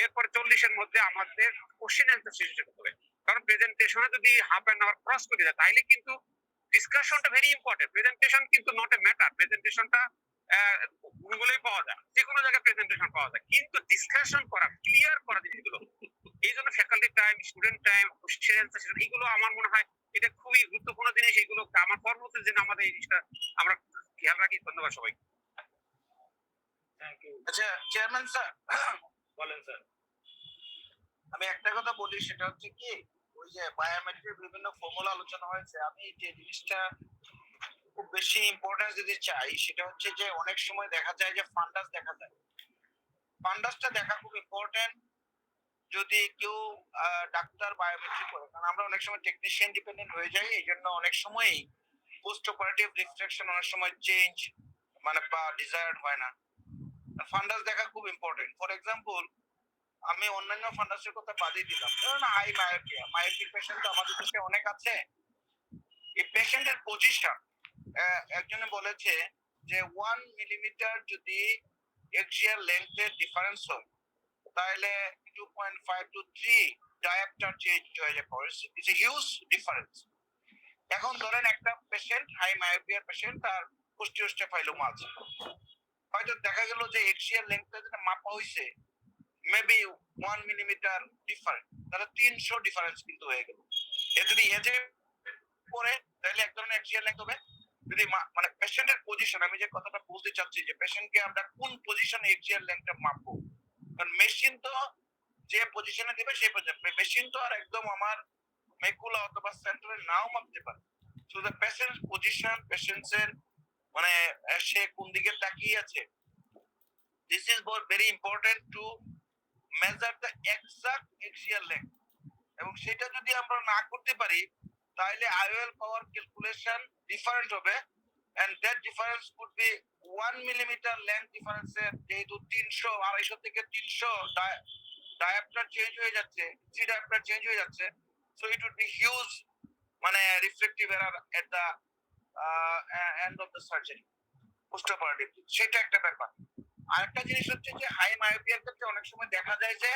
এরপর 40-এর মধ্যে আমাদের কোশ্চেন অ্যান্সার শেষ করতে হবে। কারণ প্রেজেন্টেশনে যদি হাফ অ্যান আওয়ার ক্রস করে যায়, তাইলে কিন্তু ডিসকাশনটা ভেরি ইম্পর্টেন্ট। প্রেজেন্টেশন কিন্তু নট এ ম্যাটার, প্রেজেন্টেশনটা গুগলেই পাওয়া যায়, যে কোনো জায়গায় প্রেজেন্টেশন পাওয়া যায়, কিন্তু ডিসকাশন করা, ক্লিয়ার কোশ্চেন অ্যান্সার সেশন, এগুলো আমার মনে হয় এটা খুবই গুরুত্বপূর্ণ জিনিস। এগুলো আমার পরবর্তী যেন আমাদের এই জিনিসটা আমরা খেয়াল রাখি। ধন্যবাদ সবাই। Thank you. আচ্ছা চেয়ারম্যান স্যার, বলেন স্যার। আমি একটা কথা বলি, সেটা হচ্ছে কি ওই যে বায়োমেট্রিক বিভিন্ন ফর্মুলা আলোচনা হয়েছে, আমি যে জিনিসটা খুব বেশি ইম্পর্টেন্স দিতে চাই সেটা হচ্ছে যে অনেক সময় দেখা যায় যে ফান্ডাস দেখা যায়। ফান্ডাসটা দেখা খুব ইম্পর্টেন্ট যদি কেউ ডাক্তার বায়োমেট্রিক করে, কারণ আমরা অনেক সময় টেকনিশিয়ান ডিপেন্ডেন্ট হয়ে যাই, এই জন্য অনেক সময়ই পোস্ট অপারেটিভ রিফ্লেকশন অনেক সময় চেঞ্জ মানে বা ডিজায়ার্ড হয় না। ফান্ডাস দেখা খুব ইম্পর্টেন্ট। ফর এক্সাম্পল, আমি অন্যান্য ফান্ডাসের কথা বাদই দিলাম, ধরুন হাই মায়োপিয়া, মায়োপিক পেশেন্ট তো আমাদের দেশে অনেক আছে। এই পেশেন্টের পজিশন, একজনে বলেছে যে 1 মিলিমিটার যদি এক্সিয়াল লেন্থের ডিফারেন্স হয় তাহলে 2.5 to 3 ডায়াপ্টার চেঞ্জ হয়ে যাবে। It's a huge difference. এখন ধরেন একটা পেশেন্ট হাই মায়োপিয়া পেশেন্ট, তার পোস্টিওস্টেফাইলোমা আছে, হয়তো দেখা গেল যে এক্সিয়াল লেন্থটা যেটা মাপা হয়েছে মেবি 1 মিলিমিটার ডিফারেন্ট, তাহলে 300 ডিফারেন্স কিন্তু হয়ে গেল। এ যদি এজে পরে তাহলে এক ধরনের এক্সিয়াল লেন্থ হবে। যদি মানে পেশেন্টের পজিশন, আমি যে কথাটা বলতে চাচ্ছি যে পেশেন্টকে আমরা কোন পজিশনে এক্সিয়াল লেন্থটা মাপবো, কারণ মেশিন তো যে পজিশনে দিবে সেই পজিশনে, মেশিন তো আর একদম আমার মেকুলা অথবা সেন্টারে নাও মাপতে পারে। সো দ্য পেশেন্ট পজিশন, পেশেন্টসের মানে সে কোন দিকে তাকিয়ে আছে, this is very important to measure the exact axial length. এবং সেটা যদি আমরা না করতে পারি তাহলে আইওএল পাওয়ার ক্যালকুলেশন ডিফারেন্ট হবে, and that difference could be 1 millimetre length ডিফারেন্সের যেহেতু 250 থেকে 300 ডায়াপ্টার চেঞ্জ হয়ে যাচ্ছে, 3 ডায়াপ্টার চেঞ্জ হয়ে যাচ্ছে, so it would be huge মানে reflective error at the end of the surgery post operative. সেটা একটা ব্যাপার। আরেকটা জিনিস হচ্ছে যে হাই মায়োপিয়ার ক্ষেত্রে অনেক সময় দেখা যায় যে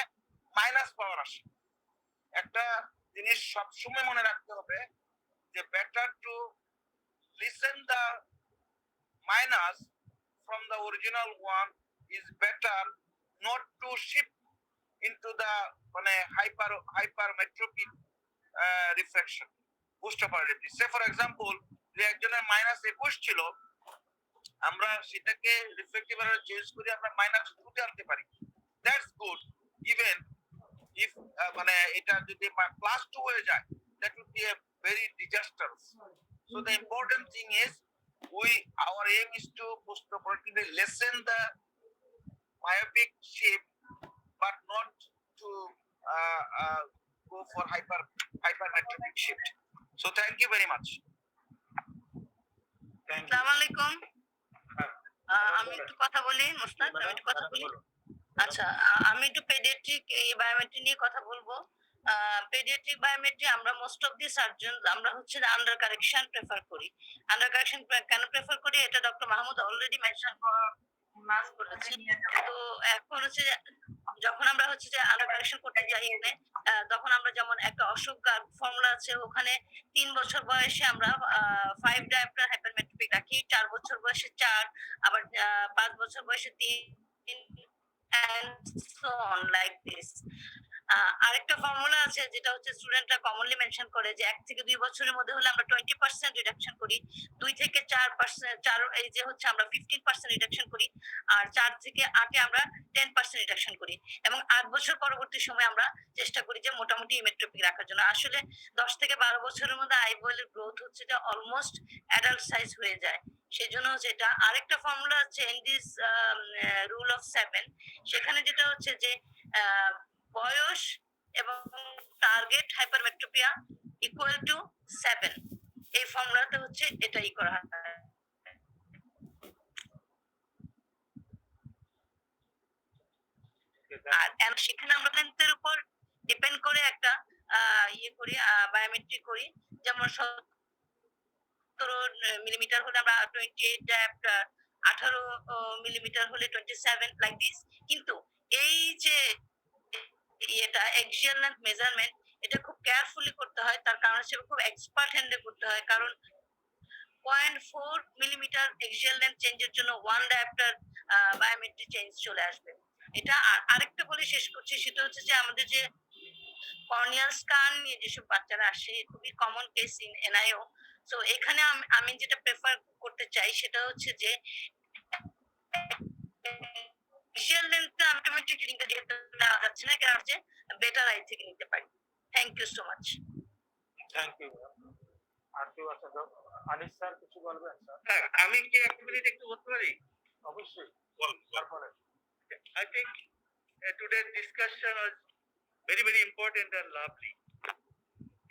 মাইনাস পাওয়ার আসে। একটা জিনিস সবসময় মনে রাখতে হবে যে better to listen the minus from the original one is better not to shift into the মানে hypermetropic reflection post operative. Say for example যে একজনের -21 ছিল, আমরা সেটাকে রিফ্লেক্টিভ এরার চেঞ্জ করে আমরা -2 তে আনতে পারি, দ্যাটস গুড। ইভেন if মানে এটা যদি +2 হয়ে যায়, that would be a very disastrous. So the important thing is our aim is to postoperatively lessen the myopic shift but not to go for hypermetropic shift. So thank you very much. আসসালামু আলাইকুম। আমি একটু কথা বলি মুস্তাক, আমি একটু কথা বলি। আচ্ছা, আমি একটু পেডিয়াট্রিক এই বায়োমেট্রি নিয়ে কথা বলবো। পেডিয়াট্রিক বায়োমেট্রি আমরা মোস্ট অফ দি সার্জন আমরা হচ্ছে আন্ডার কারেকশন প্রেফার করি। আন্ডার কারেকশন কেন প্রেফার করি এটা ডক্টর মাহমুদ অলরেডি মেনশন করেছে। তো এখন হচ্ছে যখন আমরা হচ্ছে যে আন্ডার কারেকশন করতে যাই এখানে, তখন আমরা যেমন একটা অশোক ফর্মুলা আছে, ওখানে 3 বছর বয়সে আমরা 5 ডায়াপ্টার হাইপারমেট্রোপিক রাখি, 4 বছর বয়সে 4, আবার 5 বছর বয়সে 3 and so on like this. আরেকটা ফর্মুলা আছে যেটা হচ্ছে স্টুডেন্টরা কমনলি মেনশন করে যে 1 থেকে 2 বছরের মধ্যে হলে আমরা 20% রিডাকশন করি, 2 থেকে 4 এই যে হচ্ছে আমরা 15% রিডাকশন করি, আর 4 থেকে 8 এ আমরা 10% রিডাকশন করি, এবং 8 বছর পরবর্তী সময় আমরা চেষ্টা করি যে মোটামুটি ইমেট্রোপিক রাখার জন্য। আসলে 10 থেকে 12 বছরের মধ্যে আইবলের গ্রোথ হচ্ছে যে অলমোস্ট অ্যাডাল্ট সাইজ হয়ে যায়, সেজন্য হচ্ছে এটা। আরেকটা ফর্মুলা আছে ইন দিস রুল অফ 7, সেখানে যেটা হচ্ছে যে বয়স এবং টার্গেট হাইপারমেট্রোপিয়া ইকুয়াল টু 7, এই ফর্মুলাতে হচ্ছে এটাই করা হয়। আর সেখানে আমরা লেন্থের উপর ডিপেন্ড করে একটা ইয়ে করি, বায়োমেট্রি করি। যেমন 17 মিলিমিটার হলে আমরা 28 ডায়াপ্টার, 18 মিলিমিটার হলে 27 লাইক দিস। কিন্তু এই যে এটা এক্সিয়াল লেন্থ মেজারমেন্ট, এটা খুব কেয়ারফুলি করতে হয়, তার কারণ হচ্ছে খুব এক্সপার্ট হ্যান্ডে করতে হয়, কারণ 0.4 মিলিমিটার এক্সিয়াল লেন্থ চেঞ্জের জন্য 1 ডায়াপ্টার বায়োমেট্রি চেঞ্জ চলে আসবে। এটা আরেকটা বলে শেষ করছি, সেটা হচ্ছে যে আমাদের যে কর্নিয়াল স্কান নিয়ে যেসব বাচ্চারা আসে খুবই কমন কেস ইন এনআইও। সো এখানে আমি যেটা প্রেফার করতে চাই সেটা হচ্ছে যে ভিজুয়াল লেন্সটা অটোমেটিক রিডিংটা যেহেতু দেওয়া যাচ্ছে না, কারণ হচ্ছে বেটার আই থেকে নিতে পারি। Thank you so much. Thank you. আর কেউ আছেন? আনিস স্যার কিছু বলবেন স্যার? হ্যাঁ, আমি কি এক মিনিট একটু বলতে পারি? অবশ্যই। তারপরে I think today's discussion was very, very important and lovely.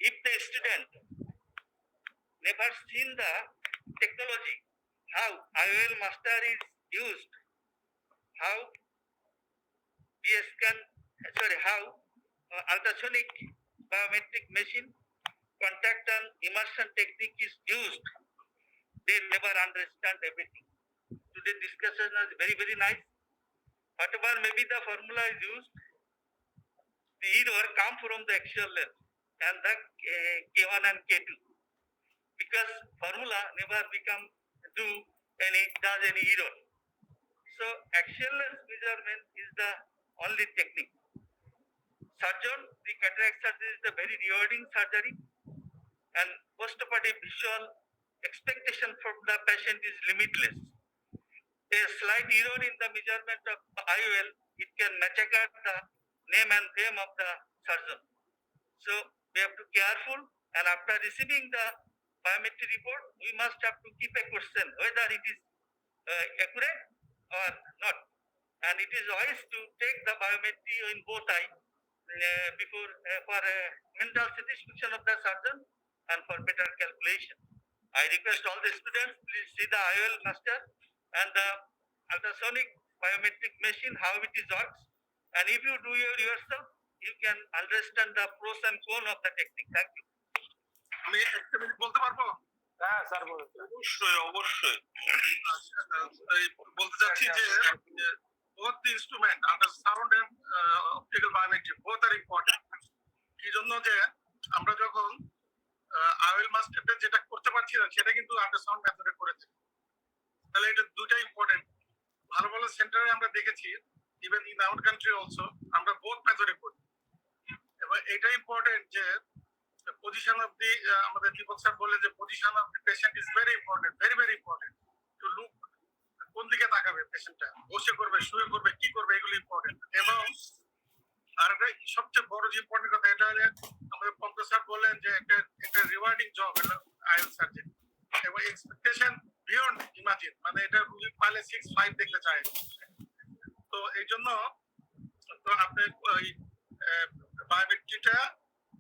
If the student never seen the technology, how IOL master is used, how how ultrasonic biometric machine, contact and immersion technique is used, they never understand everything. Today's discussion was very, very nice. Whatever maybe the formula is used, the error come from the axial length and the K1 and K2, because formula never does any error. So axial length measurement is the only technique. Surgeon, the cataract surgery is the very rewarding surgery, and postoperative visual expectation from the patient is limitless. A slight error in the measurement of IOL, it can massacre the name and fame of the surgeon. So we have to be careful, and after receiving the biometric report, we must have to keep a question whether it is accurate or not. And it is wise to take the biometry in both eyes before for mental satisfaction of the surgeon and for better calculation. I request all the students, please see the IOL master and the ultrasonic biometric machine, how it is works. And if you do yourself, you can understand the pros and cons of the technique. Thank you. আমি একটা minute বলতে পারবো? হ্যাঁ sir বলুন। অবশ্যই বলতে চাচ্ছি যে both the instrument under sound and optical biometry both are important. কি জন্য যে আমরা যখন আইওএল মাস্টারটা যেটা করতে পারছি না সেটা কিন্তু আল্ট্রাসাউন্ড মেথডে করেছি, তাহলে এটা দুটাই ইম্পর্টেন্ট। ভালো ভালো সেন্টারে আমরা দেখেছি even in our country also আমরা বোথ মেথডে করি, এবং এটা ইম্পর্টেন্ট যে পজিশন অফ দি আমাদের দীপক স্যার বললেন যে position of the patient is very important, very very important. To look কোন দিকে তাকাবে পেশেন্টটা, বসে করবে, শুয়ে করবে, কি করবে, এগুলো ইম্পর্টেন্ট। এবং আর একটা সবচেয়ে বড় যে ইম্পর্টেন্ট কথা এটা হলে আমাদের পঙ্কজ স্যার বললেন যে একটা রিওয়ার্ডিং জব হলো আইএল সার্জারি, এবং এক্সপেকটেশন বিয়ন্ড ইমাজিন, মানে এটা রুগী পালে 6-5 দেখতে চায়। তো এই জন্য তো আপনি ওই বায়োমেট্রিটা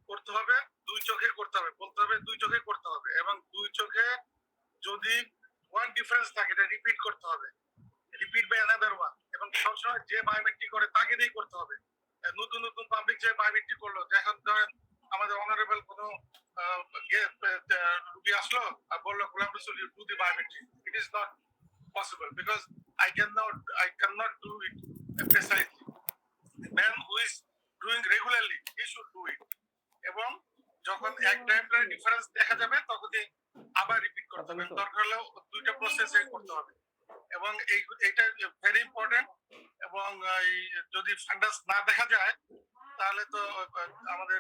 করতে হবে দুই চোখে করতে হবে, বলতে হবে দুই চোখে করতে হবে, এবং দুই চোখে যদি ওয়ান ডিফারেন্স থাকে এটা রিপিট করতে হবে, রিপিট বাই অ্যানাদার ওয়ান, এবং সবসময় যে বায়োমেট্রি করে তাকে দিয়েই করতে হবে। নতুন নতুন পাবলিক যে বায়োমেট্রি করলো, যখন ধরেন আমাদের অনারেবল কোনো রুগী আসলো আর বললো Golam Rasul you do the biometry, it is not possible because I cannot do it precisely. The man who is doing regularly, he should do it. এবং যখন এক টাইমটা ডিফারেন্স দেখা যাবে তখনই আবার রিপিট করতে হবে, দরকার হলে দুইটা প্রসেসে করতে হবে। এবং এইটা ভেরি ইম্পর্টেন্ট। এবং যদি ফান্ডাস না দেখা যায় তাহলে তো আমাদের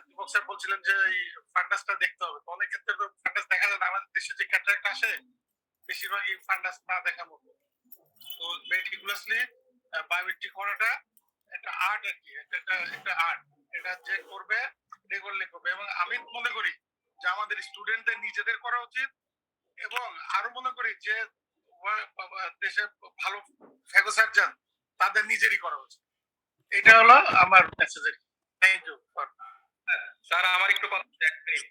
দীপক স্যার বলছিলেন যে এই ফান্ডাসটা দেখতে হবে। তো অনেক ক্ষেত্রে তো ফান্ডাস দেখা যায় না, আমাদের দেশে যে ক্যাটারাক্ট আসে বেশিরভাগই ফান্ডাস না দেখা মতো। তো মেটিকুলাসলি বায়োমেট্রি করাটা একটা আর্ট আর কি, একটা আর্ট। এটা যে করবে রেগুলারলি করবে, এবং আমি মনে করি যে আমাদের স্টুডেন্টদের নিজেদের করা উচিত, এবং আরো মনে করি যে দেশে ভালো ফেগো সার্জন তাদের নিজেরই করা উচিত। এটা হলো আমার মেসেজ। Thank you sir. আমার একটু কথা, এক মিনিট।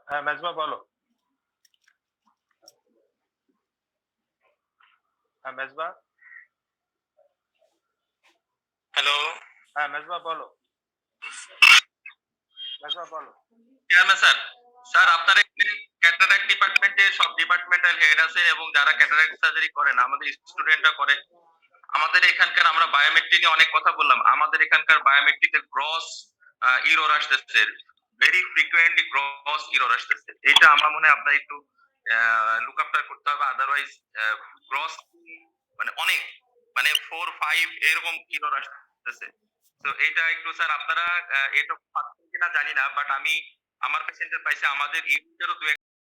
হ্যাঁ মেজবা বলো। হ্যাঁ মেজবা। হ্যালো। হ্যাঁ মেজবা বলো। মেজবা বলো। স্যার, স্যার আপনার ক্যাটারাক্ট ডিপার্টমেন্টে সব ডিপার্টমেন্টাল হেড আছে, এবং যারা ক্যাটারাক্ট সার্জারি করেন আমাদের স্টুডেন্টরা করে। আমাদের এখানকার আমরা বায়োমেট্রি নিয়ে অনেক কথা বললাম, আমাদের এখানকার বায়োমেট্রিতে গ্রস ইরর আসতেছে, ভেরি ফ্রিকুয়েন্টলি গ্রস ইরর আসতেছে। এটা আমার মনে হয় আপনার একটু লুক আফটার করতে হবে, আদারওয়াইজ গ্রস মানে অনেক 4-5 এরকম ইরর আসতেছে। তো এটা একটু স্যার আপনারা এটা পাচ্ছেন কিনা জানি না, বাট আমি আমার পেশেন্টের পাইছে, আমাদের ইউনিটেরও দু